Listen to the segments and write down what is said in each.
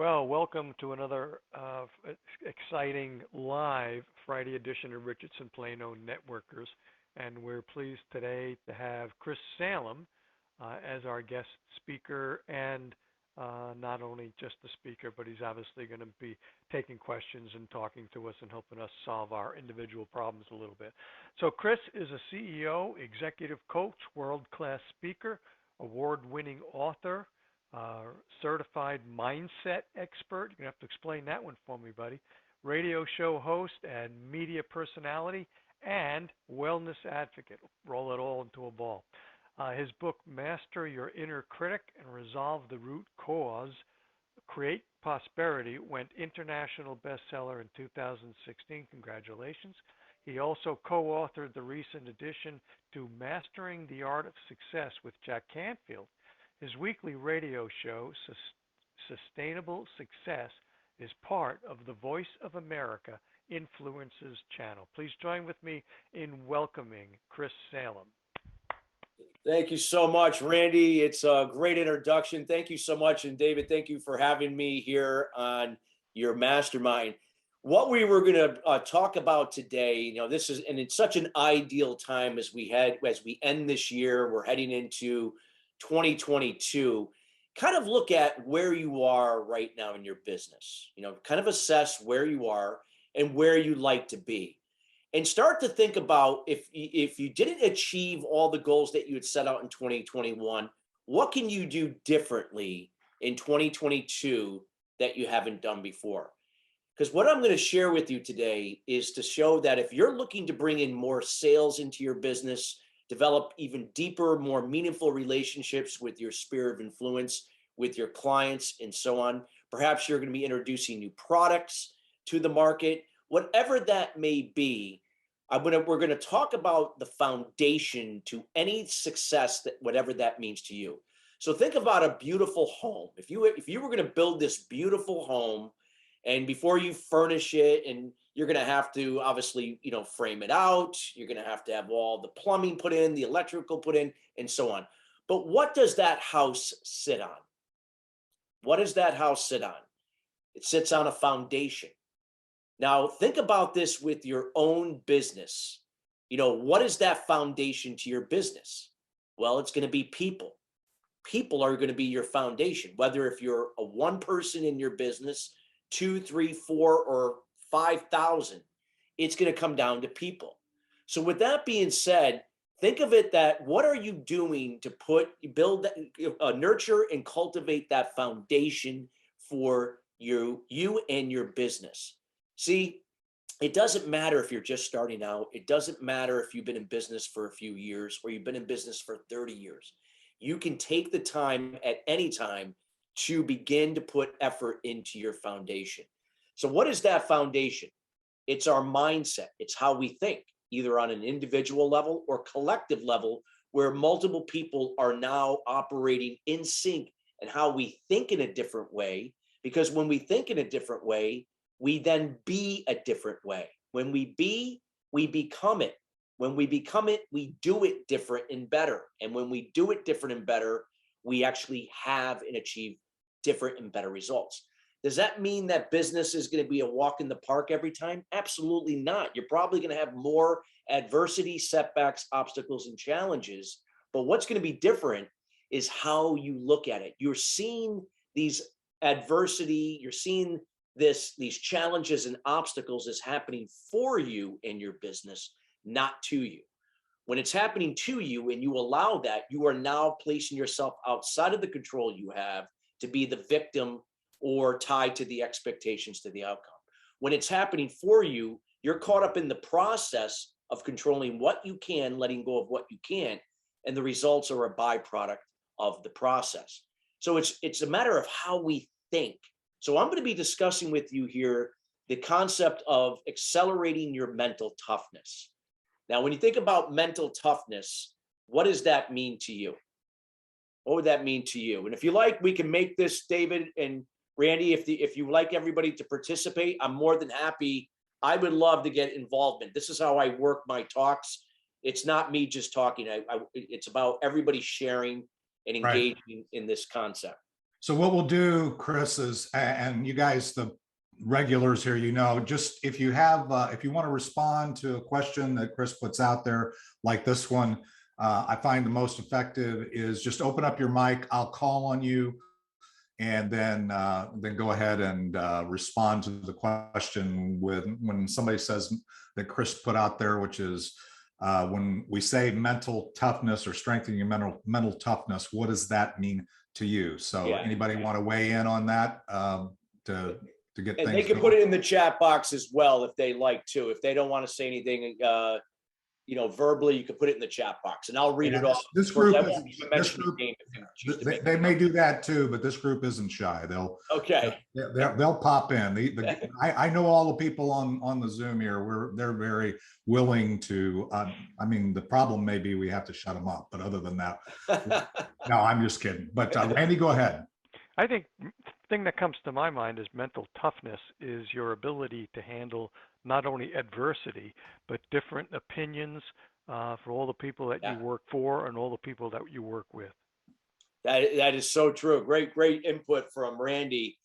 Well, welcome to another exciting live Friday edition of Richardson Plano Networkers. And we're pleased today to have Chris Salem as our guest speaker, and not only just the speaker, but he's obviously going to be taking questions and talking to us and helping us solve our individual problems a little bit. So Chris is a CEO, executive coach, world-class speaker, award-winning author, certified mindset expert. You're going to have to explain that one for me, buddy. Radio show host and media personality and wellness advocate. Roll it all into a ball. His book, Master Your Inner Critic and Resolve the Root Cause, Create Prosperity, went international bestseller in 2016. Congratulations. He also co-authored the recent addition to Mastering the Art of Success with Jack Canfield. His weekly radio show, Sustainable Success, is part of the Voice of America Influencers channel. Please join with me in welcoming Chris Salem. Thank you so much, Randy. It's a great introduction. Thank you so much. And David, thank you for having me here on your mastermind. What we were going to talk about today, this is, and it's such an ideal time as we end this year, we're heading into 2022, kind of look at where you are right now in your business, kind of assess where you are and where you'd like to be, and start to think about if you didn't achieve all the goals that you had set out in 2021, what can you do differently in 2022 that you haven't done before? Because what I'm going to share with you today is to show that if you're looking to bring in more sales into your business, develop even deeper, more meaningful relationships with your sphere of influence, with your clients, and so on. Perhaps you're going to be introducing new products to the market. Whatever that may be, we're going to talk about the foundation to any success, that whatever that means to you. So think about a beautiful home. If you were going to build this beautiful home, and before you furnish it, and you're going to have to obviously, frame it out. You're going to have all the plumbing put in, the electrical put in, and so on. But what does that house sit on? What does that house sit on? It sits on a foundation. Now, think about this with your own business. What is that foundation to your business? Well, it's going to be people. People are going to be your foundation, whether if you're a one person in your business, 2, 3, 4, or 5,000, it's going to come down to people. So with that being said, think of it that what are you doing to build, nurture and cultivate that foundation for you and your business? See, it doesn't matter if you're just starting out. It doesn't matter if you've been in business for a few years or you've been in business for 30 years. You can take the time at any time to begin to put effort into your foundation. So what is that foundation? It's our mindset. It's how we think, either on an individual level or collective level, where multiple people are now operating in sync, and how we think in a different way. Because when we think in a different way, we then be a different way. When we be, we become it. When we become it, we do it different and better. And when we do it different and better, we actually have and achieve different and better results. Does that mean that business is going to be a walk in the park every time? Absolutely not. You're probably going to have more adversity, setbacks, obstacles, and challenges. But what's going to be different is how you look at it. You're seeing these adversity, you're seeing these challenges and obstacles as happening for you in your business, not to you. When it's happening to you and you allow that, you are now placing yourself outside of the control you have to be the victim or tied to the expectations to the outcome. When it's happening for you, you're caught up in the process of controlling what you can, letting go of what you can't, and the results are a byproduct of the process. So it's a matter of how we think. So I'm going to be discussing with you here the concept of accelerating your mental toughness. Now, when you think about mental toughness, what does that mean to you? What would that mean to you? And if you like, we can make this, David and Randy, if you like everybody to participate, I'm more than happy. I would love to get involvement. This is how I work my talks. It's not me just talking. It's about everybody sharing and engaging in this concept. So what we'll do, Chris, is, and you guys, the regulars here, just if you want to respond to a question that Chris puts out there, like this one, I find the most effective is just open up your mic. I'll call on you, and then go ahead and respond to the question when somebody says that Chris put out there, which is when we say mental toughness or strengthening your mental toughness, what does that mean to you? So Yeah. anybody want to weigh in on that to get And things they can going? put it in the chat box as well if they like to. If they don't want to say anything, verbally, you can put it in the chat box, and I'll read it off. This group, they may do that too, but this group isn't shy. They'll pop in. I know all the people on the Zoom here. They're very willing to. The problem may be we have to shut them up, but other than that, no, I'm just kidding. But Randy, go ahead. I think the thing that comes to my mind is mental toughness is your ability to handle not only adversity, but different opinions for all the people that you work for and all the people that you work with. That is so true. Great input from Randy.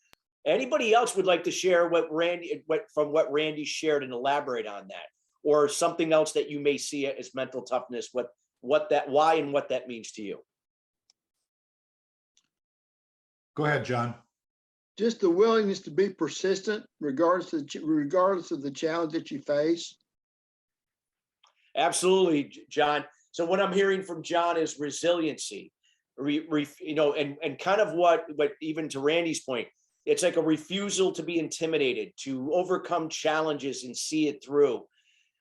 Anybody else would like to share what Randy shared and elaborate on that, or something else that you may see as mental toughness? Why and what that means to you? Go ahead, John. Just the willingness to be persistent regardless of the challenge that you face. Absolutely, John. So what I'm hearing from John is resiliency, and kind of what even to Randy's point, it's like a refusal to be intimidated, to overcome challenges and see it through.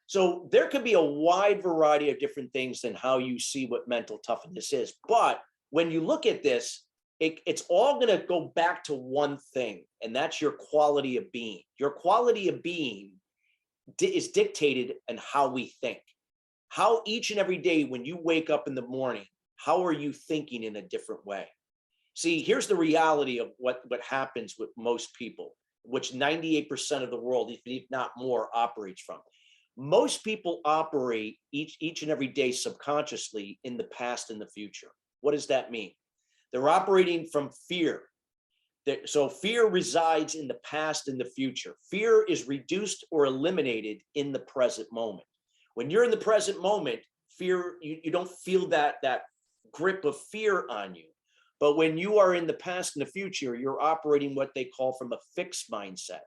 So there could be a wide variety of different things than how you see what mental toughness is. But when you look at this, it's all going to go back to one thing, and that's your quality of being. Your quality of being is dictated in how we think. How each and every day when you wake up in the morning, how are you thinking in a different way? See, here's the reality of what happens with most people, which 98% of the world, if not more, operates from. Most people operate each and every day subconsciously in the past and the future. What does that mean? They're operating from fear. So fear resides in the past and the future. Fear is reduced or eliminated in the present moment. When you're in the present moment, fear, you don't feel that grip of fear on you. But when you are in the past and the future, you're operating what they call from a fixed mindset.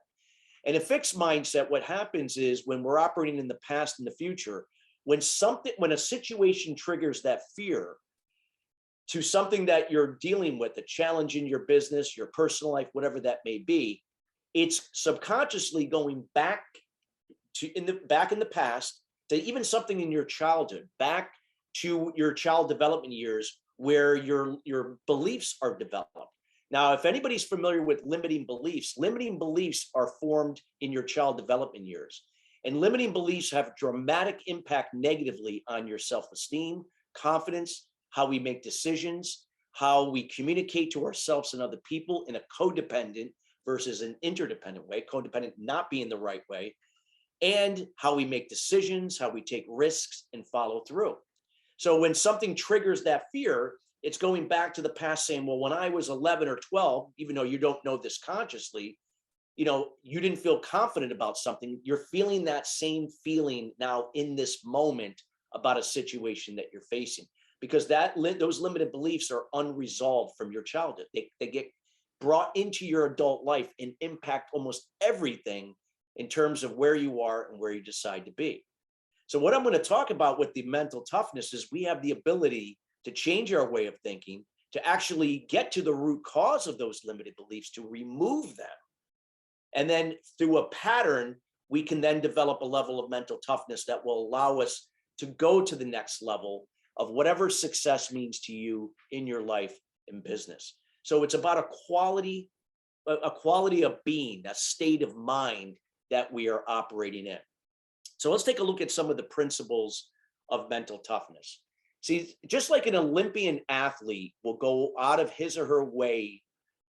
And a fixed mindset, what happens is when we're operating in the past and the future, when a situation triggers that fear to something that you're dealing with, a challenge in your business, your personal life, whatever that may be, it's subconsciously going back in the past to even something in your childhood, back to your child development years where your beliefs are developed. Now, if anybody's familiar with limiting beliefs are formed in your child development years. And limiting beliefs have dramatic impact negatively on your self-esteem, confidence, how we make decisions, how we communicate to ourselves and other people in a codependent versus an interdependent way, codependent not being the right way, and how we make decisions, how we take risks and follow through. So when something triggers that fear, it's going back to the past saying, well, when I was 11 or 12, even though you don't know this consciously, you didn't feel confident about something. You're feeling that same feeling now in this moment about a situation that you're facing, because those limited beliefs are unresolved from your childhood. They get brought into your adult life and impact almost everything in terms of where you are and where you decide to be. So what I'm going to talk about with the mental toughness is we have the ability to change our way of thinking, to actually get to the root cause of those limited beliefs, to remove them. And then through a pattern, we can then develop a level of mental toughness that will allow us to go to the next level of whatever success means to you in your life and business. So it's about a quality of being, a state of mind that we are operating in. So let's take a look at some of the principles of mental toughness. See, just like an Olympian athlete will go out of his or her way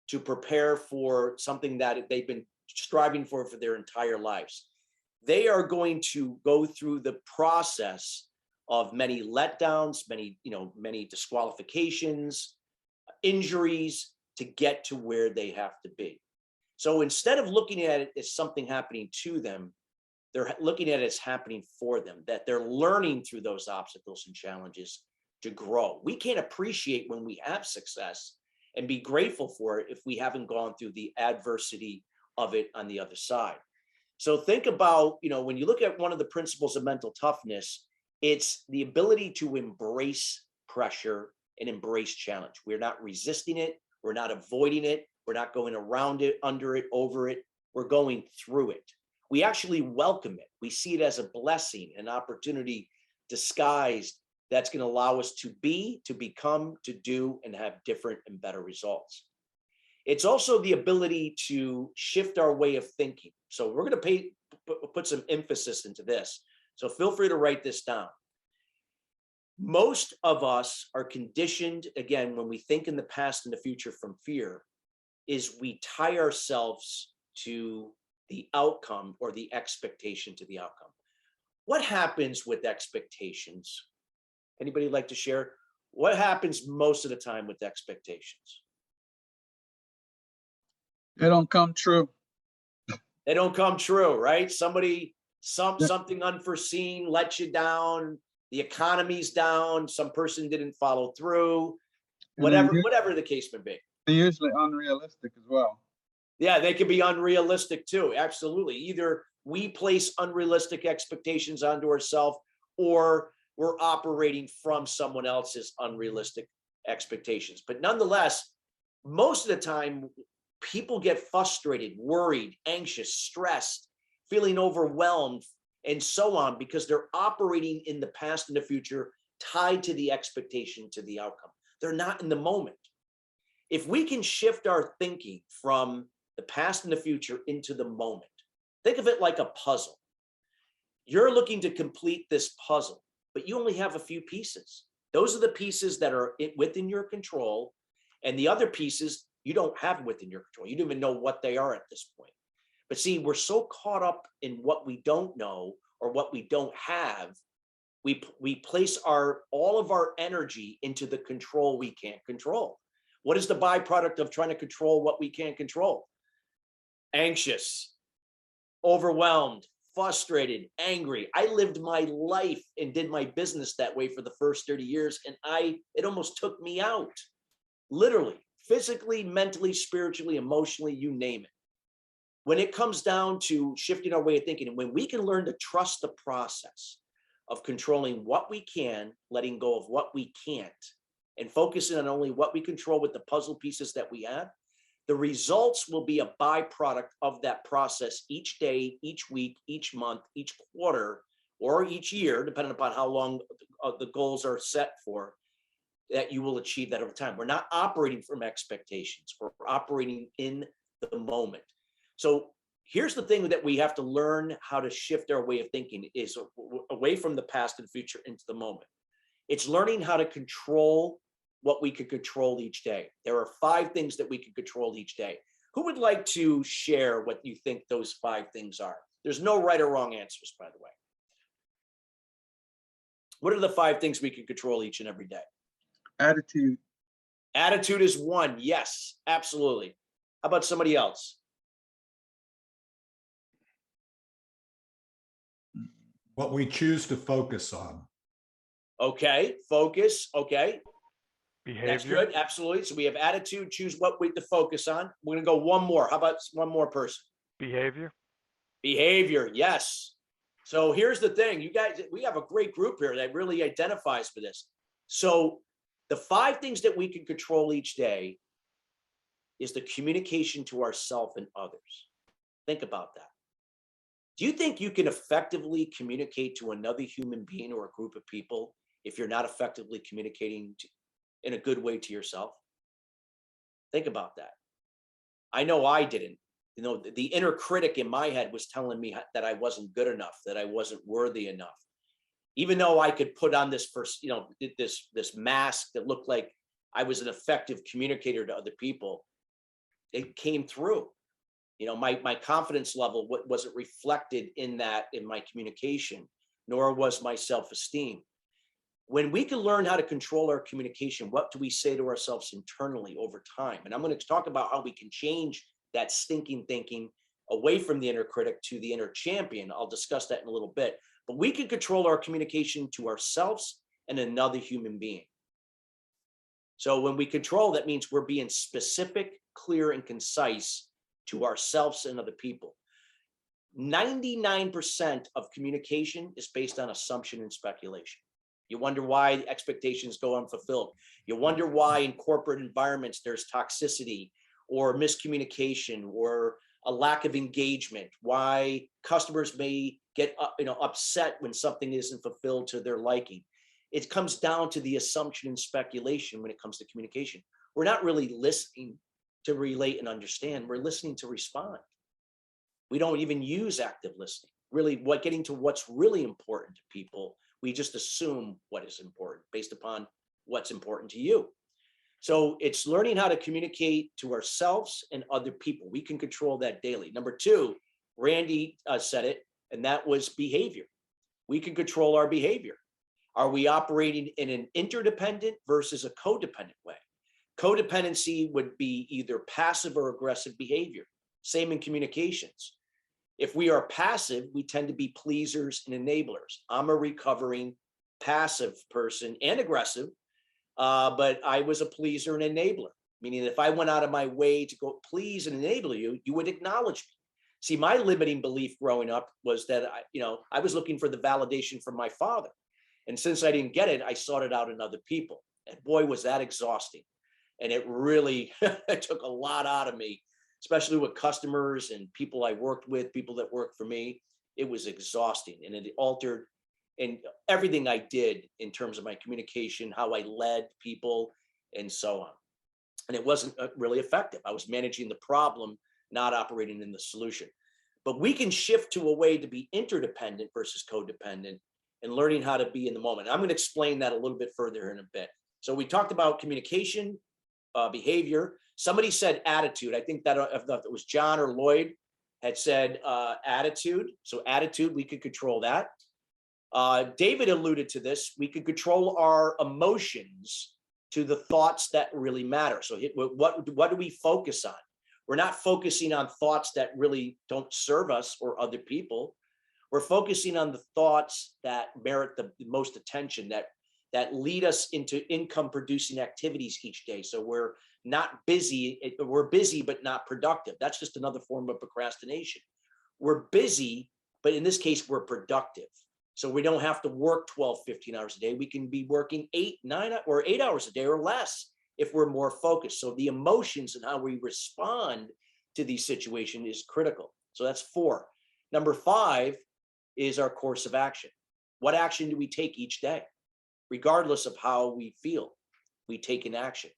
to prepare for something that they've been striving for their entire lives, they are going to go through the process of many letdowns, many disqualifications, injuries, to get to where they have to be. So instead of looking at it as something happening to them, they're looking at it as happening for them, that they're learning through those obstacles and challenges to grow. We can't appreciate when we have success and be grateful for it if we haven't gone through the adversity of it on the other side. So think about, when you look at one of the principles of mental toughness, it's the ability to embrace pressure and embrace challenge. We're not resisting it. We're not avoiding it. We're not going around it, under it, over it. We're going through it. We actually welcome it. We see it as a blessing, an opportunity disguised that's going to allow us to be, to become, to do, and have different and better results. It's also the ability to shift our way of thinking. So we're going to put some emphasis into this. So feel free to write this down. Most of us are conditioned, again, when we think in the past and the future from fear, is we tie ourselves to the outcome or the expectation to the outcome. What happens with expectations? Anybody like to share? What happens most of the time with expectations? They don't come true. They don't come true, right? Something unforeseen lets you down. The economy's down. Some person didn't follow through. Whatever the case may be. They're usually unrealistic as well. Yeah, they can be unrealistic too. Absolutely. Either we place unrealistic expectations onto ourselves, or we're operating from someone else's unrealistic expectations. But nonetheless, most of the time, people get frustrated, worried, anxious, stressed, feeling overwhelmed, and so on, because they're operating in the past and the future tied to the expectation, to the outcome. They're not in the moment. If we can shift our thinking from the past and the future into the moment, think of it like a puzzle. You're looking to complete this puzzle, but you only have a few pieces. Those are the pieces that are within your control, and the other pieces you don't have within your control. You don't even know what they are at this point. But see, we're so caught up in what we don't know or what we don't have, we place all of our energy into the control we can't control. What is the byproduct of trying to control what we can't control? Anxious, overwhelmed, frustrated, angry. I lived my life and did my business that way for the first 30 years, and it almost took me out. Literally, physically, mentally, spiritually, emotionally, you name it. When it comes down to shifting our way of thinking, and when we can learn to trust the process of controlling what we can, letting go of what we can't, and focusing on only what we control with the puzzle pieces that we have, the results will be a byproduct of that process each day, each week, each month, each quarter, or each year, depending upon how long the goals are set for, that you will achieve that over time. We're not operating from expectations. We're operating in the moment. So here's the thing that we have to learn how to shift our way of thinking is away from the past and future into the moment. It's learning how to control what we could control each day. There are 5 things that we can control each day. Who would like to share what you think those 5 things are? There's no right or wrong answers, by the way. What are the 5 things we can control each and every day? Attitude. Attitude is 1. Yes, absolutely. How about somebody else? What we choose to focus on. Okay, focus. Okay. Behavior. That's good. Absolutely. So we have attitude, choose what we to focus on. We're going to go one more. How about one more person? Behavior. Behavior. Yes. So here's the thing, you guys, we have a great group here that really identifies for this. So the 5 things that we can control each day is the communication to ourselves and others. Think about that. Do you think you can effectively communicate to another human being or a group of people if you're not effectively communicating in a good way to yourself? Think about that. I know I didn't. You know, the inner critic in my head was telling me that I wasn't good enough, that I wasn't worthy enough. Even though I could put on this this mask that looked like I was an effective communicator to other people, it came through. You know, my confidence level wasn't reflected in my communication, nor was my self-esteem. When we can learn how to control our communication, what do we say to ourselves internally over time? And I'm going to talk about how we can change that stinking thinking away from the inner critic to the inner champion. I'll discuss that in a little bit. But we can control our communication to ourselves and another human being. So when we control, that means we're being specific, clear, and concise to ourselves and other people. 99% of communication is based on assumption and speculation. You wonder why expectations go unfulfilled. You wonder why in corporate environments there's toxicity or miscommunication or a lack of engagement, why customers may get upset when something isn't fulfilled to their liking. It comes down to the assumption and speculation when it comes to communication. We're not really listening to relate and understand. We're listening to respond. We don't even use active listening. Really, getting to what's really important to people, we just assume what is important based upon what's important to you. So it's learning how to communicate to ourselves and other people. We can control that daily. Number two, Randy said it, and that was behavior. We can control our behavior. Are we operating in an interdependent versus a codependent way? Codependency would be either passive or aggressive behavior. Same in communications. If we are passive, we tend to be pleasers and enablers. I'm a recovering passive person and aggressive, but I was a pleaser and enabler, meaning if I went out of my way to go please and enable you, you would acknowledge me. See, my limiting belief growing up was that I was looking for the validation from my father. And since I didn't get it, I sought it out in other people. And boy, was that exhausting. And it really took a lot out of me, especially with customers and people I worked with, people that worked for me. It was exhausting, and it altered and everything I did in terms of my communication, how I led people, and so on. And it wasn't really effective. I was managing the problem, not operating in the solution. But we can shift to a way to be interdependent versus codependent and learning how to be in the moment. I'm going to explain that a little bit further in a bit. So we talked about communication, behavior. Somebody said attitude. I think that it was John or Lloyd had said attitude. So attitude, we could control that. David alluded to this. We could control our emotions to the thoughts that really matter. So what do we focus on? We're not focusing on thoughts that really don't serve us or other people. We're focusing on the thoughts that merit the most attention, that lead us into income producing activities each day. So we're not busy, we're busy but not productive. That's just another form of procrastination. We're busy, but in this case, we're productive. So we don't have to work 12, 15 hours a day. We can be working 8, 9, or 8 hours a day or less if we're more focused. So the emotions and how we respond to these situations is critical. So that's 4. Number 5 is our course of action. What action do we take each day? Regardless of how we feel, we take an action.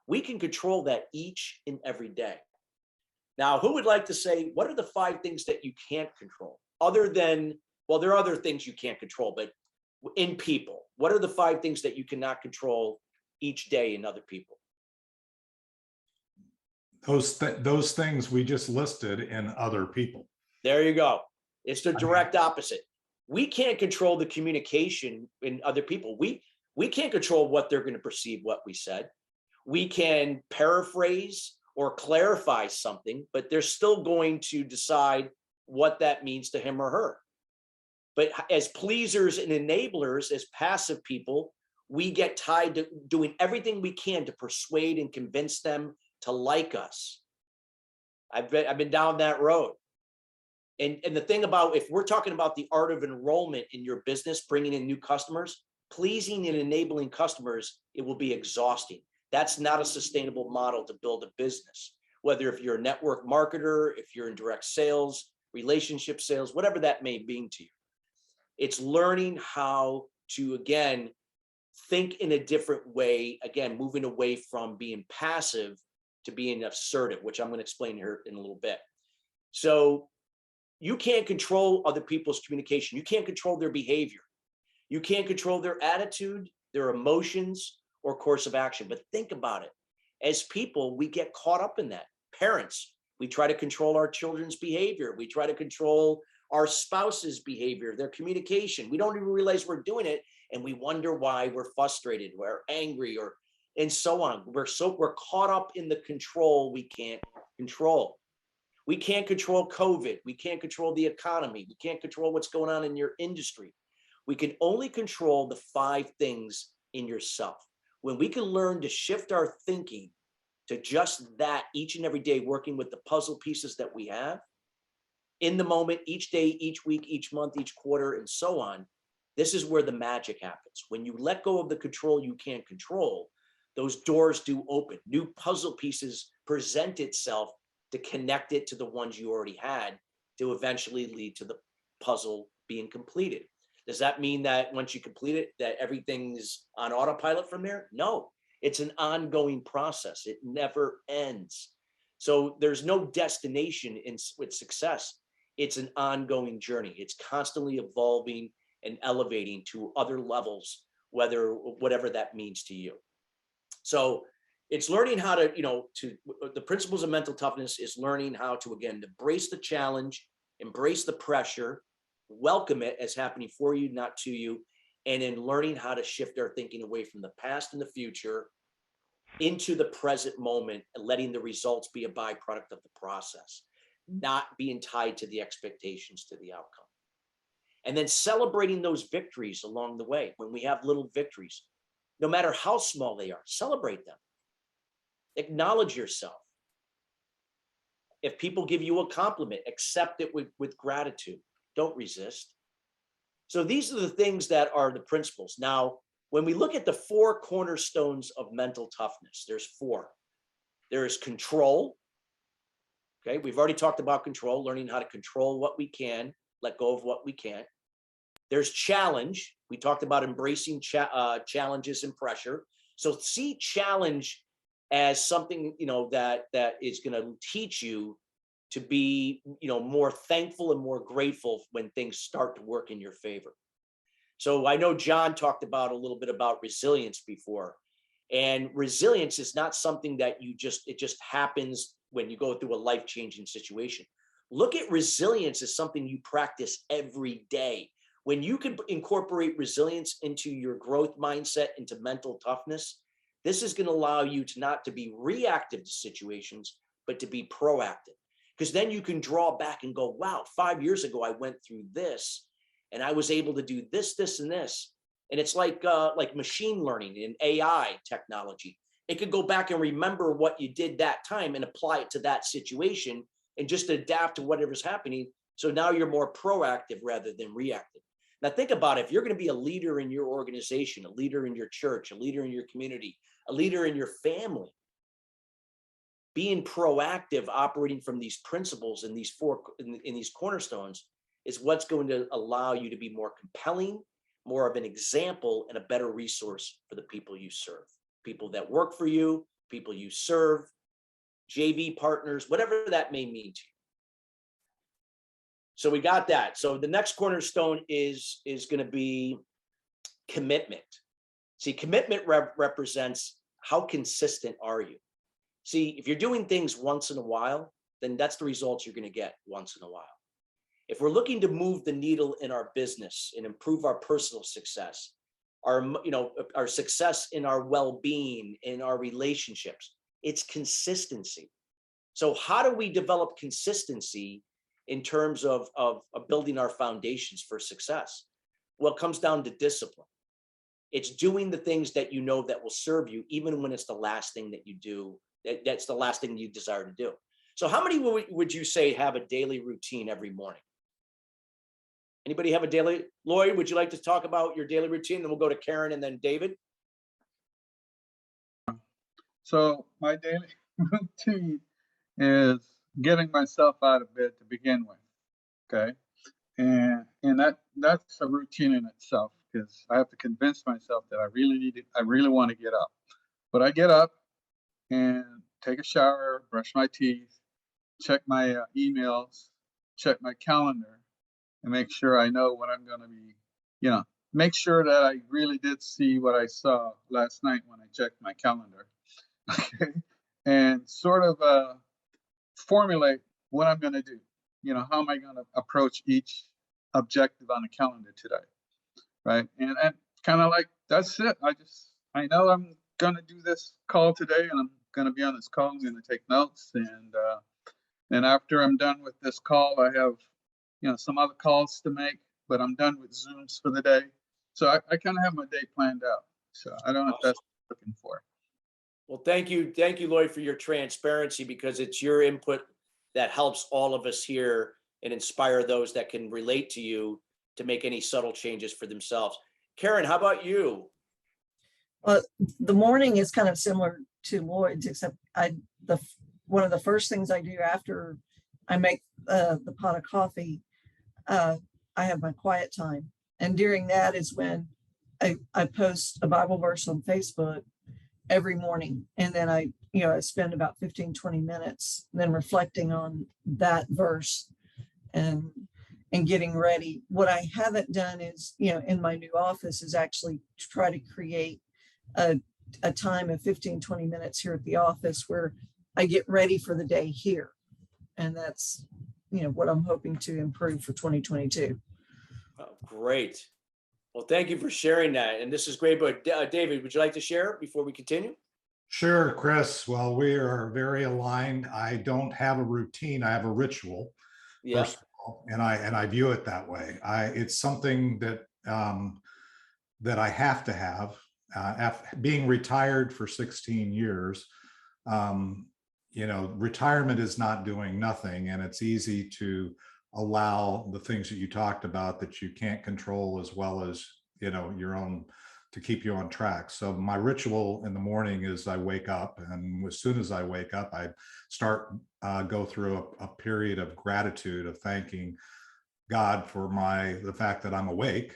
We can control that each and every day. Now, who would like to say, what are the 5 things that you can't control? Other than, well, there are other things you can't control, but in people, what are the 5 things that you cannot control each day in other people? Those things we just listed in other people. There you go. It's the direct opposite. We can't control the communication in other people. We can't control what they're going to perceive what we said. We can paraphrase or clarify something, but they're still going to decide what that means to him or her. But as pleasers and enablers, as passive people, we get tied to doing everything we can to persuade and convince them to like us. I've been down that road. And the thing about, if we're talking about the art of enrollment in your business, bringing in new customers, pleasing and enabling customers, it will be exhausting. That's not a sustainable model to build a business. Whether if you're a network marketer, if you're in direct sales, relationship sales, whatever that may mean to you. It's learning how to, again, think in a different way, again, moving away from being passive to being assertive, which I'm going to explain here in a little bit. So you can't control other people's communication. You can't control their behavior. You can't control their attitude, their emotions, or course of action. But think about it. As people, we get caught up in that. Parents, we try to control our children's behavior. We try to control our spouse's behavior, their communication. We don't even realize we're doing it. and we wonder why we're frustrated, we're angry, and so on. We're caught up in the control we can't control. We can't control COVID. We can't control the economy. We can't control what's going on in your industry. We can only control the 5 things in yourself. When we can learn to shift our thinking to just that each and every day, working with the puzzle pieces that we have in the moment, each day, each week, each month, each quarter, and so on, this is where the magic happens. When you let go of the control you can't control, those doors do open. New puzzle pieces present itself to connect it to the ones you already had to eventually lead to the puzzle being completed. Does that mean that once you complete it, that everything's on autopilot from there? No, it's an ongoing process. It never ends. So there's no destination with success. It's an ongoing journey. It's constantly evolving and elevating to other levels, whatever that means to you. So it's learning how to, the principles of mental toughness is learning how to, again, embrace the challenge, embrace the pressure, welcome it as happening for you, not to you, and then learning how to shift our thinking away from the past and the future into the present moment and letting the results be a byproduct of the process, not being tied to the expectations to the outcome. And then celebrating those victories along the way. When we have little victories, no matter how small they are, celebrate them. Acknowledge yourself. If people give you a compliment, accept it with gratitude. Don't resist. So these are the things that are the principles. Now, when we look at the 4 cornerstones of mental toughness, there's 4. There is control. Okay, we've already talked about control, learning how to control what we can, let go of what we can't. There's challenge. We talked about embracing challenges and pressure. So see challenge as something, that is going to teach you to be, more thankful and more grateful when things start to work in your favor. So I know John talked about a little bit about resilience before, and resilience is not something that it just happens when you go through a life-changing situation. Look at resilience as something you practice every day. When you can incorporate resilience into your growth mindset, into mental toughness, this is going to allow you to not to be reactive to situations, but to be proactive. Because then you can draw back and go, wow, 5 years ago, I went through this and I was able to do this, this, and this. And it's like machine learning and AI technology. It could go back and remember what you did that time and apply it to that situation and just adapt to whatever's happening. So now you're more proactive rather than reactive. Now think about it. If you're going to be a leader in your organization, a leader in your church, a leader in your community, a leader in your family, being proactive, operating from these principles and these these cornerstones is what's going to allow you to be more compelling, more of an example, and a better resource for the people you serve, people that work for you, people you serve, JV partners, whatever that may mean to you. So we got that. So the next cornerstone is going to be commitment. See, commitment represents how consistent are you? See, if you're doing things once in a while, then that's the results you're going to get once in a while. If we're looking to move the needle in our business and improve our personal success, our success in our well-being, in our relationships, it's consistency. So how do we develop consistency in terms of building our foundations for success? Well, it comes down to discipline. It's doing the things that that will serve you, even when it's the last thing that you do, that's the last thing you desire to do. So how many would you say have a daily routine every morning? Anybody have a daily? Lloyd, would you like to talk about your daily routine? Then we'll go to Karen and then David. So my daily routine is getting myself out of bed to begin with. Okay. And that's a routine in itself, because I have to convince myself that I really want to get up. But I get up and take a shower, brush my teeth, check my emails, check my calendar, and make sure I know what I'm going to be, make sure that I really did see what I saw last night when I checked my calendar. Okay. And sort of formulate what I'm going to do. How am I going to approach each objective on the calendar today? Right. And kind of like, that's it. I know I'm going to do this call today, and I'm going to be on this call. I'm going to take notes. And then after I'm done with this call, I have, some other calls to make, but I'm done with Zooms for the day. So I kind of have my day planned out. So I don't know if that's what you're looking for. Well, thank you, Lloyd, for your transparency, because it's your input that helps all of us here and inspire those that can relate to you to make any subtle changes for themselves. Karen, how about you? Well, the morning is kind of similar to Lloyd's, except one of the first things I do after I make the pot of coffee, I have my quiet time. And during that is when I post a Bible verse on Facebook every morning. And then I spend about 15, 20 minutes then reflecting on that verse and getting ready. What I haven't done is, in my new office, is actually try to create a time of 15, 20 minutes here at the office where I get ready for the day here. And that's, what I'm hoping to improve for 2022. Oh, great. Well, thank you for sharing that. And this is great. But David, would you like to share before we continue? Sure, Chris. Well, we are very aligned. I don't have a routine. I have a ritual. Yeah. First of all, and I view it that way. It's something that that I have to have. After being retired for 16 years, retirement is not doing nothing, and it's easy to allow the things that you talked about that you can't control, as well as your own, to keep you on track. So my ritual in the morning is I wake up, and as soon as I wake up, I start go through a period of gratitude, of thanking God for the fact that I'm awake.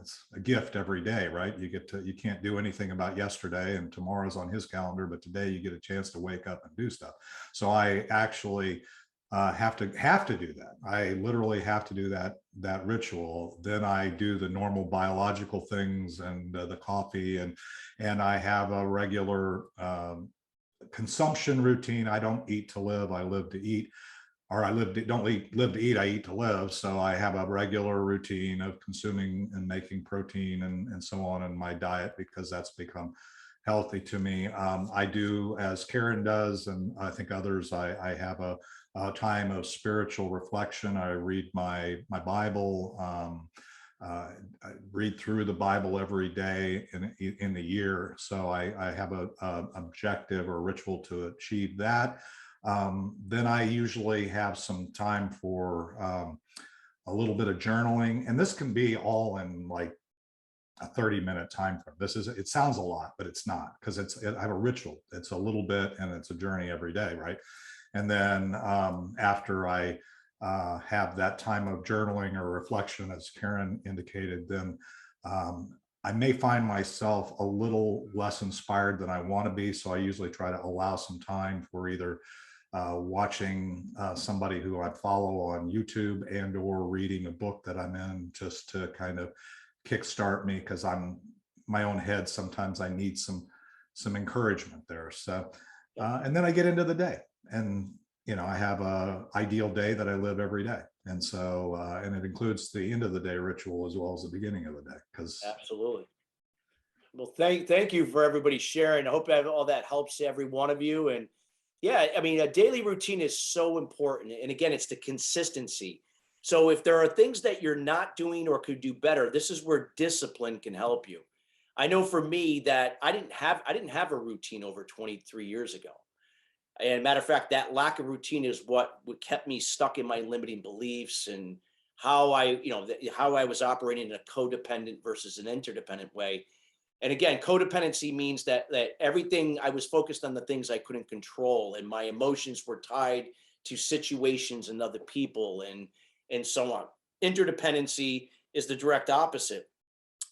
It's a gift every day, right? You can't do anything about yesterday, and tomorrow's on his calendar, but today you get a chance to wake up and do stuff. So I actually have to do that. I literally have to do that ritual. Then I do the normal biological things and the coffee, and I have a regular consumption routine. I don't eat to live, I live to eat. Or don't live to eat, I eat to live. So I have a regular routine of consuming and making protein and so on in my diet, because that's become healthy to me. I do, as Karen does, and I think others, I have a time of spiritual reflection. I read my Bible. I read through the Bible every day in the year. So I have a objective or ritual to achieve that. Then I usually have some time for a little bit of journaling, and this can be all in like a 30-minute time frame. It sounds a lot, but it's not, because I have a ritual. It's a little bit, and it's a journey every day, right? And then after I have that time of journaling or reflection, as Karen indicated, then I may find myself a little less inspired than I want to be. So I usually try to allow some time for either watching somebody who I follow on YouTube and or reading a book that I'm in, just to kind of kickstart me, because I'm my own head. Sometimes I need some encouragement there. So and then I get into the day, and I have a ideal day that I live every day. And so and it includes the end of the day ritual as well as the beginning of the day. Because absolutely. Well, thank you for everybody sharing. I hope all that helps every one of you. And yeah, I mean, a daily routine is so important. And again, it's the consistency. So if there are things that you're not doing or could do better, this is where discipline can help you. I know for me that I didn't have a routine over 23 years ago. And matter of fact, that lack of routine is what kept me stuck in my limiting beliefs and how I was operating in a codependent versus an interdependent way. And again, codependency means that everything, I was focused on the things I couldn't control, and my emotions were tied to situations and other people and so on. Interdependency is the direct opposite.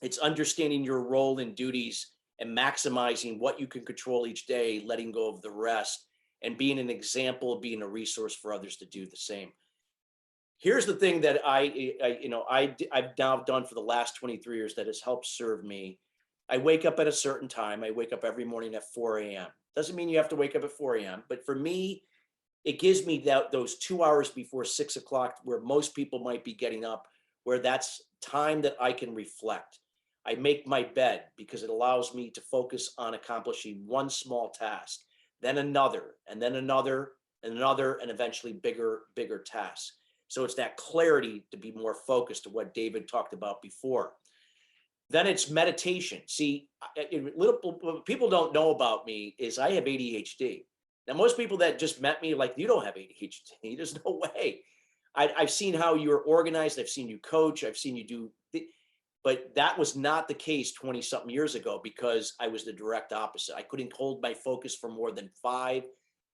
It's understanding your role and duties and maximizing what you can control each day, letting go of the rest, and being an example, being a resource for others to do the same. Here's the thing that I've now done for the last 23 years that has helped serve me. I wake up at a certain time. I wake up every morning at 4 a.m. Doesn't mean you have to wake up at 4 a.m. But for me, it gives me those 2 hours before 6 o'clock, where most people might be getting up, where that's time that I can reflect. I make my bed because it allows me to focus on accomplishing one small task, then another, and then another, and another, and eventually bigger tasks. So it's that clarity to be more focused, to what David talked about before. Then it's meditation. See, what people don't know about me is I have ADHD. Now, most people that just met me, like, you don't have ADHD. There's no way. I've seen how you're organized. I've seen you coach. I've seen you do, but that was not the case 20 something years ago, because I was the direct opposite. I couldn't hold my focus for more than 5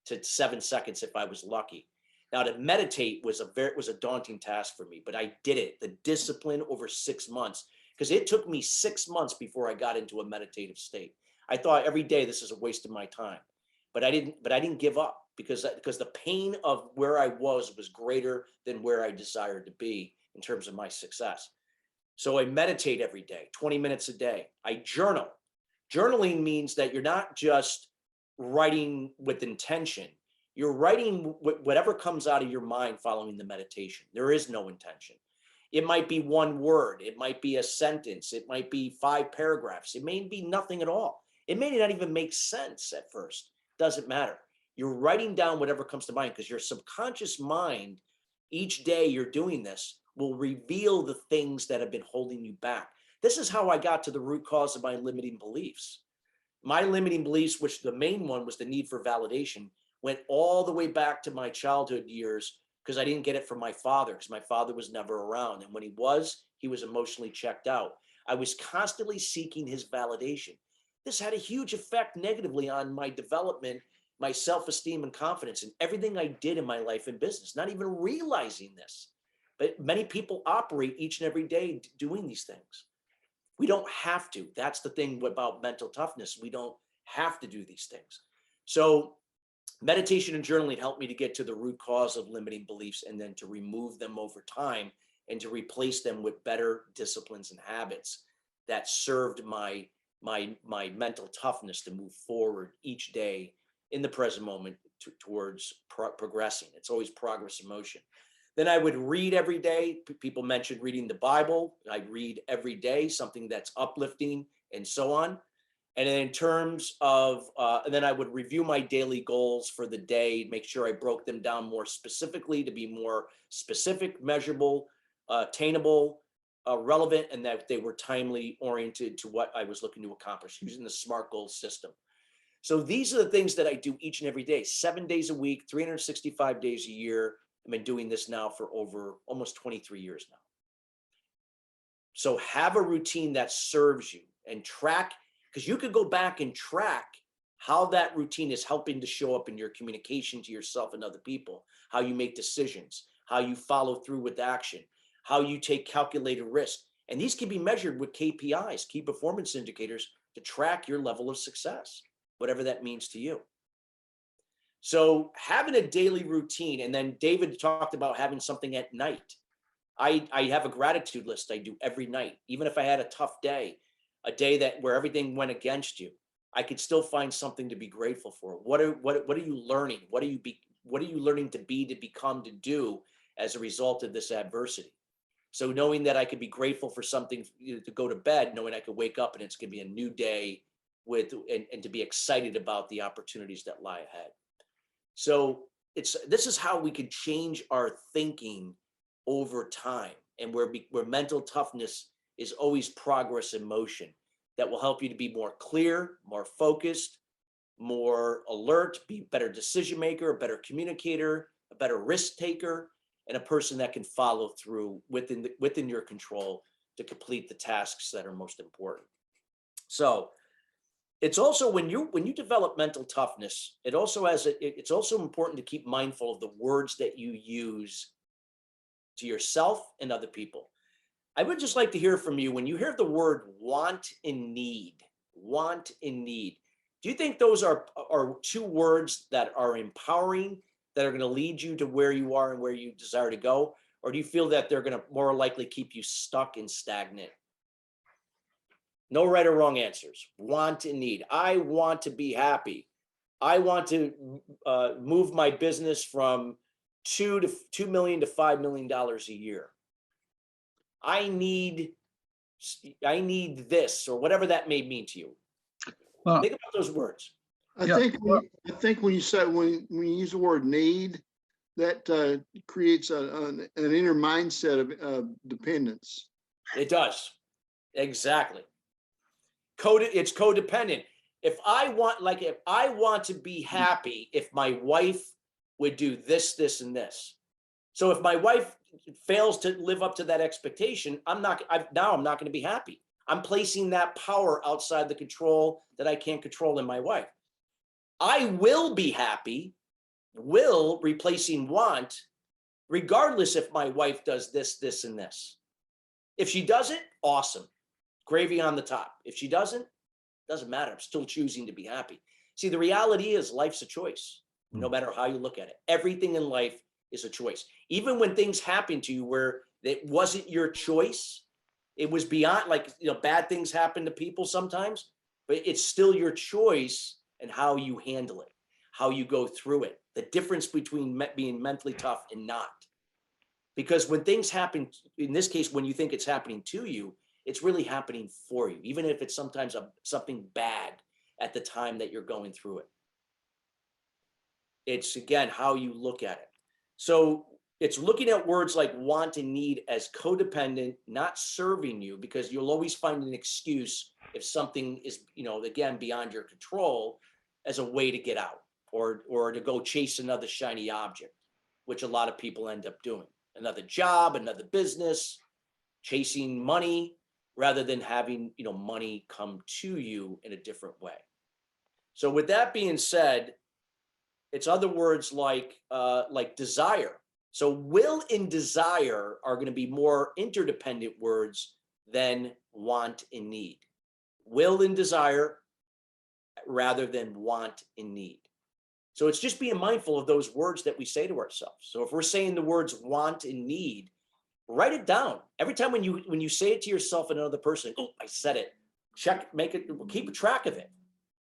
to 7 seconds if I was lucky. Now, to meditate was a daunting task for me, but I did it. The discipline over 6 months, because it took me 6 months before I got into a meditative state. I thought every day, this is a waste of my time, but I didn't give up, because the pain of where I was greater than where I desired to be in terms of my success. So I meditate every day, 20 minutes a day. I journal. Journaling means that you're not just writing with intention. You're writing whatever comes out of your mind following the meditation. There is no intention. It might be one word. It might be a sentence. It might be 5 paragraphs. It may be nothing at all. It may not even make sense at first. Doesn't matter. You're writing down whatever comes to mind, because your subconscious mind, each day you're doing this, will reveal the things that have been holding you back. This is how I got to the root cause of my limiting beliefs. My limiting beliefs, which the main one was the need for validation, went all the way back to my childhood years, because I didn't get it from my father, because my father was never around. And when he was emotionally checked out. I was constantly seeking his validation. This had a huge effect negatively on my development, my self-esteem and confidence, and everything I did in my life and business, not even realizing this. But many people operate each and every day doing these things. We don't have to. That's the thing about mental toughness. We don't have to do these things. So meditation and journaling helped me to get to the root cause of limiting beliefs, and then to remove them over time, and to replace them with better disciplines and habits that served my mental toughness to move forward each day in the present moment towards progressing. It's always progress in motion. Then I would read every day. People mentioned reading the Bible. I read every day, something that's uplifting and so on. And then in terms of, and then I would review my daily goals for the day, make sure I broke them down more specifically to be more specific, measurable, attainable, relevant, and that they were timely oriented to what I was looking to accomplish using the SMART goals system. So these are the things that I do each and every day, 7 days a week, 365 days a year. I've been doing this now for over almost 23 years now. So have a routine that serves you, and track, because you could go back and track how that routine is helping to show up in your communication to yourself and other people, how you make decisions, how you follow through with action, how you take calculated risk. And these can be measured with KPIs, key performance indicators, to track your level of success, whatever that means to you. So having a daily routine, and then David talked about having something at night. I have a gratitude list I do every night. Even if I had a tough day, a day where everything went against you, I could still find something to be grateful for. What are you learning? What are you learning to be, to become, to do as a result of this adversity? So knowing that I could be grateful for something, to go to bed, knowing I could wake up and it's going to be a new day and to be excited about the opportunities that lie ahead. So this is how we can change our thinking over time, and where mental toughness is always progress in motion, that will help you to be more clear, more focused, more alert, be a better decision maker, a better communicator, a better risk taker, and a person that can follow through within your control to complete the tasks that are most important. So it's also, when you develop mental toughness, it's also important to keep mindful of the words that you use to yourself and other people. I would just like to hear from you, when you hear the word want and need, do you think those are 2 words that are empowering, that are going to lead you to where you are and where you desire to go? Or do you feel that they're going to more likely keep you stuck and stagnant? No right or wrong answers. Want and need. I want to be happy. I want to move my business from $2 million to $5 million a year. I need I need this, or whatever that may mean to you. Well, Think about those words. I Yeah. think when you say when you use the word need, that creates an inner mindset of dependence. It does. Exactly. It's codependent. If I want to be happy, if my wife would do this, this, and this. So if my wife fails to live up to that expectation, I'm not going to be happy. I'm placing that power outside the control that I can't control in my wife. I will be happy, will replacing want, regardless if my wife does this, this, and this. If she does it, awesome. Gravy on the top. If she doesn't, doesn't matter. I'm still choosing to be happy. See, the reality is life's a choice, no matter how you look at it. Everything in life is a choice. Even when things happen to you where it wasn't your choice, it was beyond, bad things happen to people sometimes, but it's still your choice and how you handle it, how you go through it. The difference between being mentally tough and not. Because when things happen, in this case, when you think it's happening to you, it's really happening for you, even if it's sometimes something bad at the time that you're going through it. It's, again, how you look at it. So it's looking at words like want and need as codependent, not serving you, because you'll always find an excuse if something is, again, beyond your control, as a way to get out or to go chase another shiny object, which a lot of people end up doing. Another job, another business, chasing money, rather than having, money come to you in a different way. So with that being said, it's other words like desire. So will and desire are going to be more interdependent words than want and need. Will and desire rather than want and need. So it's just being mindful of those words that we say to ourselves. So if we're saying the words want and need, write it down. Every time when you say it to yourself and another person, oh, I said it. Check, make it, keep a track of it.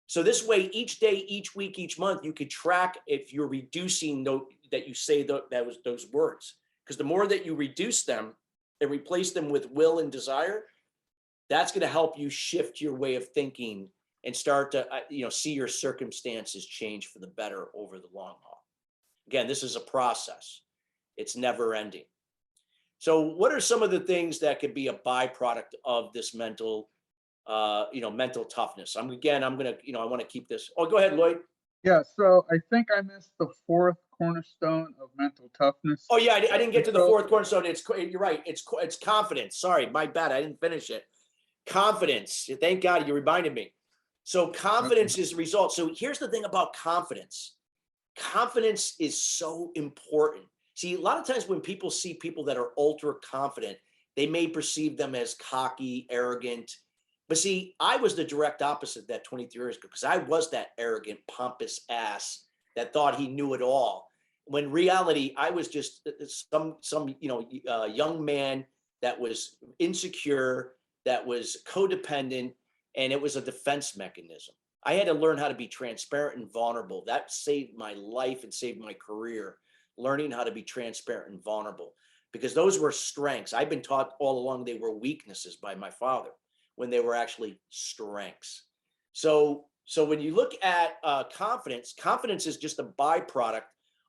So this way, each day, each week, each month, you could track if you're reducing that you say those words. Because the more that you reduce them and replace them with will and desire, that's going to help you shift your way of thinking and start to see your circumstances change for the better over the long haul. Again, this is a process. It's never ending. So what are some of the things that could be a byproduct of this mental toughness? I want to keep this. Oh, go ahead, Lloyd. yeah, so I think I missed the fourth cornerstone of mental toughness. Oh yeah, I didn't get to the fourth cornerstone. You're right. It's confidence. Sorry, my bad. I didn't finish it. Confidence. Thank God you reminded me. So confidence is the result. So here's the thing about confidence. Confidence is so important. See, a lot of times when people see people that are ultra confident, they may perceive them as cocky, arrogant. But see, I was the direct opposite of that 23 years ago, because I was that arrogant, pompous ass that thought he knew it all. When in reality, I was just some young man that was insecure, that was codependent, and it was a defense mechanism. I had to learn how to be transparent and vulnerable. That saved my life and saved my career, learning how to be transparent and vulnerable, because those were strengths. I've been taught all along they were weaknesses by my father when they were actually strengths. So when you look at confidence is just a byproduct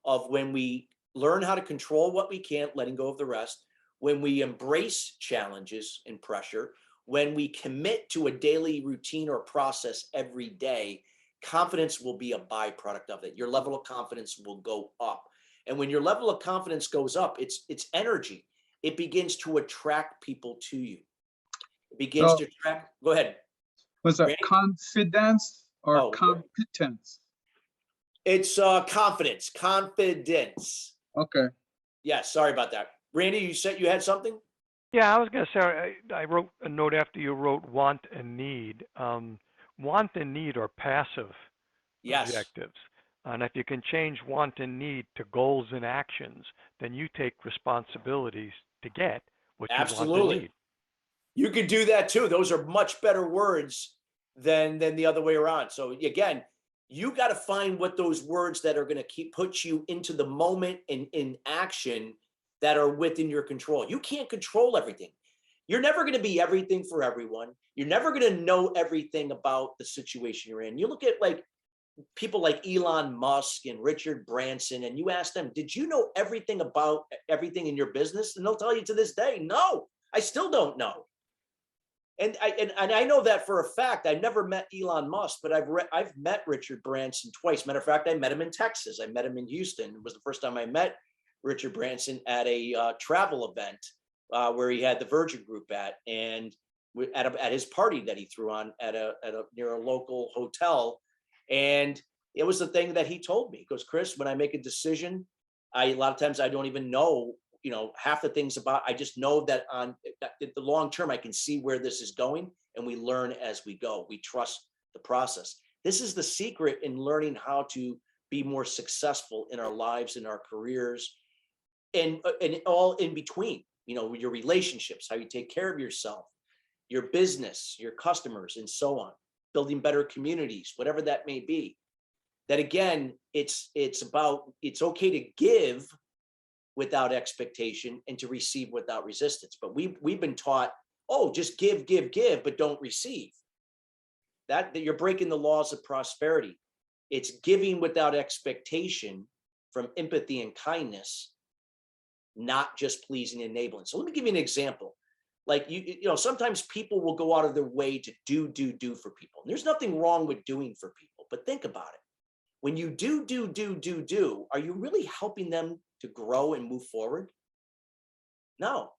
of when we learn how to control what we can't, letting go of the rest, when we embrace challenges and pressure, when we commit to a daily routine or process every day, confidence will be a byproduct of it. Your level of confidence will go up. And when your level of confidence goes up, it's energy. It begins to attract people to you. It begins to attract. Go ahead. Was that Randy? confidence or competence? It's confidence. Confidence. Okay. Yeah, sorry about that. Randy, you said you had something? Yeah, I was going to say, I wrote a note after you wrote want and need. Want and need are passive objectives. And if you can change want and need to goals and actions, then you take responsibilities to get what you want and need. You could do that too. Those are much better words than the other way around. So again, you got to find what those words that are going to put you into the moment and in action that are within your control. You can't control everything. You're never going to be everything for everyone. You're never going to know everything about the situation you're in. You look at like people like Elon Musk and Richard Branson, and you ask them, did you know everything about everything in your business? And they'll tell you to this day, no, I still don't know. And I know that for a fact. I never met Elon Musk, but I've met Richard Branson twice. Matter of fact, I met him in Texas. I met him in Houston. It was the first time I met Richard Branson at a travel event where he had the Virgin Group at, and at his party that he threw on at a near a local hotel. And it was the thing that he told me. He goes, Chris, when I make a decision, a lot of times I don't even know, half the things about, I just know that on the long term, I can see where this is going, and we learn as we go. We trust the process. This is the secret in learning how to be more successful in our lives, in our careers, and all in between, your relationships, how you take care of yourself, your business, your customers, and so on. Building better communities, whatever that may be. That again, it's okay to give without expectation and to receive without resistance. But we've been taught, just give, but don't receive. That you're breaking the laws of prosperity. It's giving without expectation from empathy and kindness, not just pleasing and enabling. So let me give you an example. Like sometimes people will go out of their way to do for people. And there's nothing wrong with doing for people, but think about it. When you do, are you really helping them to grow and move forward? No.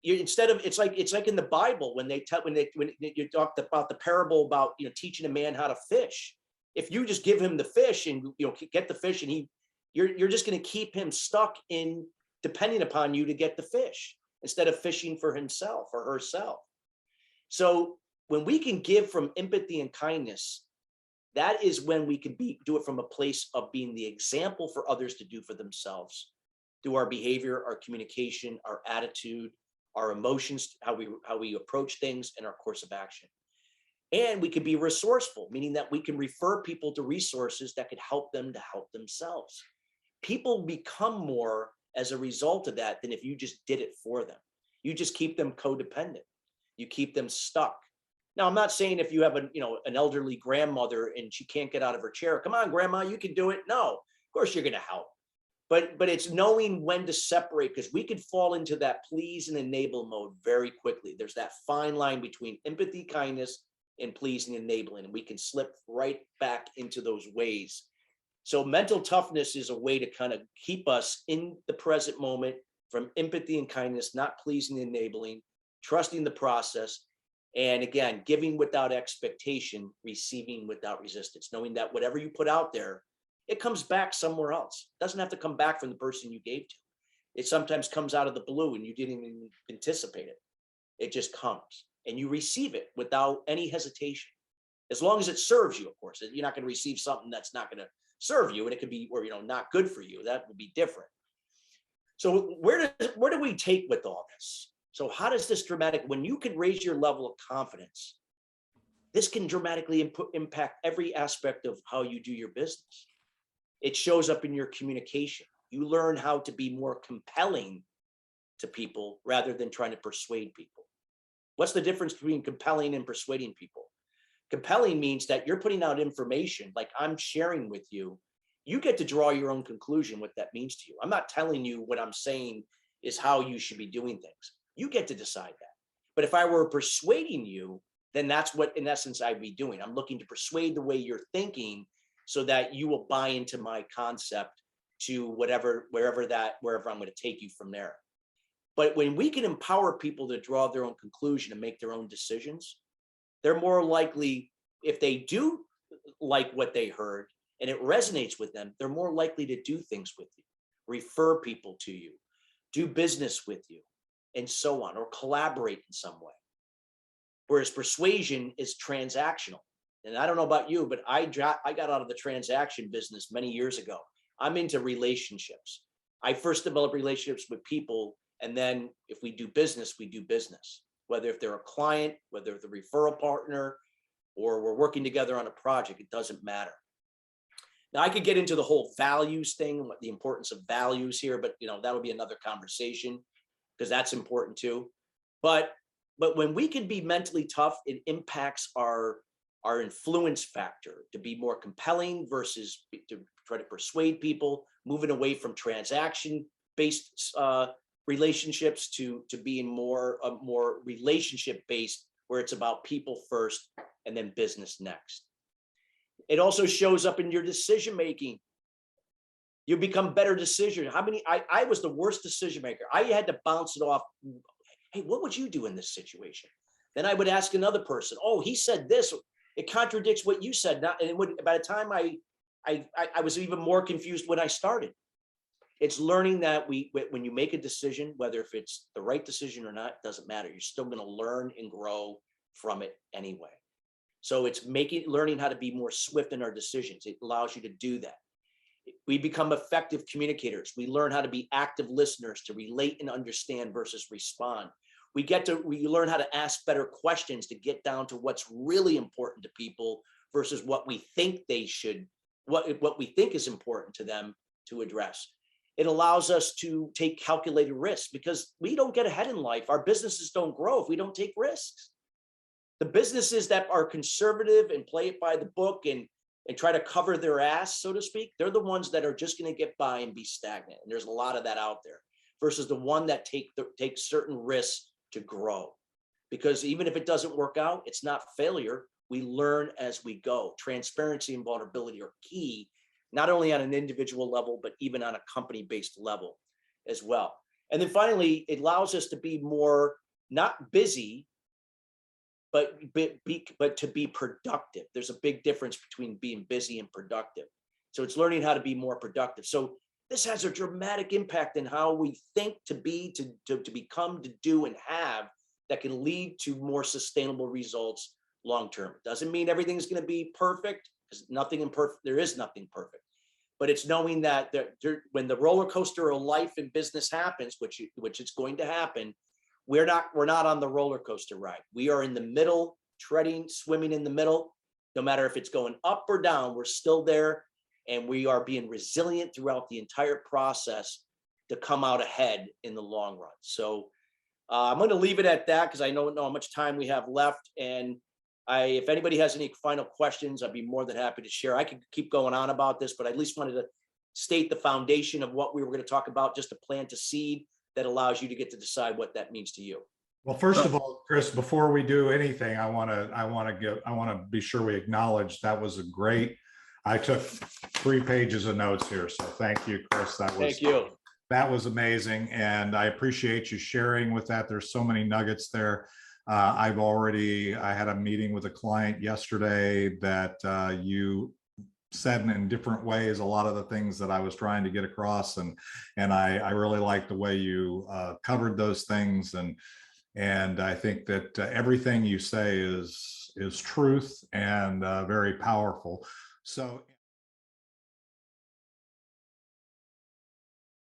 It's like in the Bible when you talked about the parable about teaching a man how to fish. If you just give him the fish and get the fish, and you're just going to keep him stuck in depending upon you to get the fish, instead of fishing for himself or herself. So when we can give from empathy and kindness, that is when we can do it from a place of being the example for others to do for themselves, through our behavior, our communication, our attitude, our emotions, how we approach things, and our course of action. And we can be resourceful, meaning that we can refer people to resources that could help them to help themselves. People become more as a result of that than if you just did it for them. You just keep them codependent. You keep them stuck. Now, I'm not saying if you have an elderly grandmother and she can't get out of her chair, come on, grandma, you can do it. No, of course you're going to help. But it's knowing when to separate, because we could fall into that please and enable mode very quickly. There's that fine line between empathy, kindness, and please and enabling, and we can slip right back into those ways. So mental toughness is a way to kind of keep us in the present moment from empathy and kindness, not pleasing and enabling, trusting the process. And again, giving without expectation, receiving without resistance, knowing that whatever you put out there, it comes back somewhere else. It doesn't have to come back from the person you gave to. It sometimes comes out of the blue and you didn't even anticipate it. It just comes and you receive it without any hesitation. As long as it serves you, of course. You're not going to receive something that's not going to serve you, and it could be not good for you. That would be different. So where do we take with all this? So how does this when you can raise your level of confidence, this can dramatically impact every aspect of how you do your business. It shows up in your communication. You learn how to be more compelling to people rather than trying to persuade people. What's the difference between compelling and persuading people? Compelling means that you're putting out information like I'm sharing with you. You get to draw your own conclusion what that means to you. I'm not telling you what I'm saying is how you should be doing things. You get to decide that. But if I were persuading you, then that's what, in essence, I'd be doing. I'm looking to persuade the way you're thinking so that you will buy into my concept to wherever I'm going to take you from there. But when we can empower people to draw their own conclusion and make their own decisions, they're more likely, if they do like what they heard and it resonates with them, they're more likely to do things with you, refer people to you, do business with you, and so on, or collaborate in some way. Whereas persuasion is transactional. And I don't know about you, but I got out of the transaction business many years ago. I'm into relationships. I first develop relationships with people, and then if we do business, we do business. Whether if they're a client, whether they're a referral partner, or we're working together on a project, it doesn't matter. Now I could get into the whole values thing and what the importance of values here, but that would be another conversation because that's important too. But but when we can be mentally tough, it impacts our influence factor to be more compelling versus to try to persuade people, moving away from transaction-based relationships to being more relationship-based, where it's about people first and then business next. It also shows up in your decision making. You become better decision. I was the worst decision maker. I had to bounce it off. Hey, what would you do in this situation? Then I would ask another person. Oh, he said this. It contradicts what you said. Now, and by the time I was even more confused when I started. It's learning that when you make a decision, whether if it's the right decision or not, doesn't matter. You're still going to learn and grow from it anyway. So it's learning how to be more swift in our decisions. It allows you to do that. We become effective communicators. We learn how to be active listeners, to relate and understand versus respond. We learn how to ask better questions to get down to what's really important to people versus what we think they should, what we think is important to them to address. It allows us to take calculated risks because we don't get ahead in life. Our businesses don't grow if we don't take risks. The businesses that are conservative and play it by the book and try to cover their ass, so to speak, they're the ones that are just going to get by and be stagnant. And there's a lot of that out there versus the one that take certain risks to grow. Because even if it doesn't work out, it's not failure. We learn as we go. Transparency and vulnerability are key, not only on an individual level, but even on a company-based level as well. And then finally, it allows us to be more, not busy, but to be productive. There's a big difference between being busy and productive. So it's learning how to be more productive. So this has a dramatic impact in how we think to be, to become, to do, and have that can lead to more sustainable results long-term. Doesn't mean everything's going to be perfect, because there is nothing perfect. But it's knowing that when the roller coaster of life and business happens, which it's going to happen, we're not on the roller coaster ride. We are in the middle, swimming in the middle. No matter if it's going up or down, we're still there, and we are being resilient throughout the entire process to come out ahead in the long run. So I'm going to leave it at that because I don't know how much time we have left. And if anybody has any final questions, I'd be more than happy to share. I could keep going on about this, but I at least wanted to state the foundation of what we were going to talk about, just to plant a seed that allows you to get to decide what that means to you. Well, first of all, Chris, before we do anything, I want to be sure we acknowledge that was a great. I took 3 pages of notes here, so thank you, Chris. Thank you. That was amazing, and I appreciate you sharing with that. There's so many nuggets there. I had a meeting with a client yesterday that you said in different ways a lot of the things that I was trying to get across, and I really like the way you covered those things, and I think that everything you say is truth and very powerful. So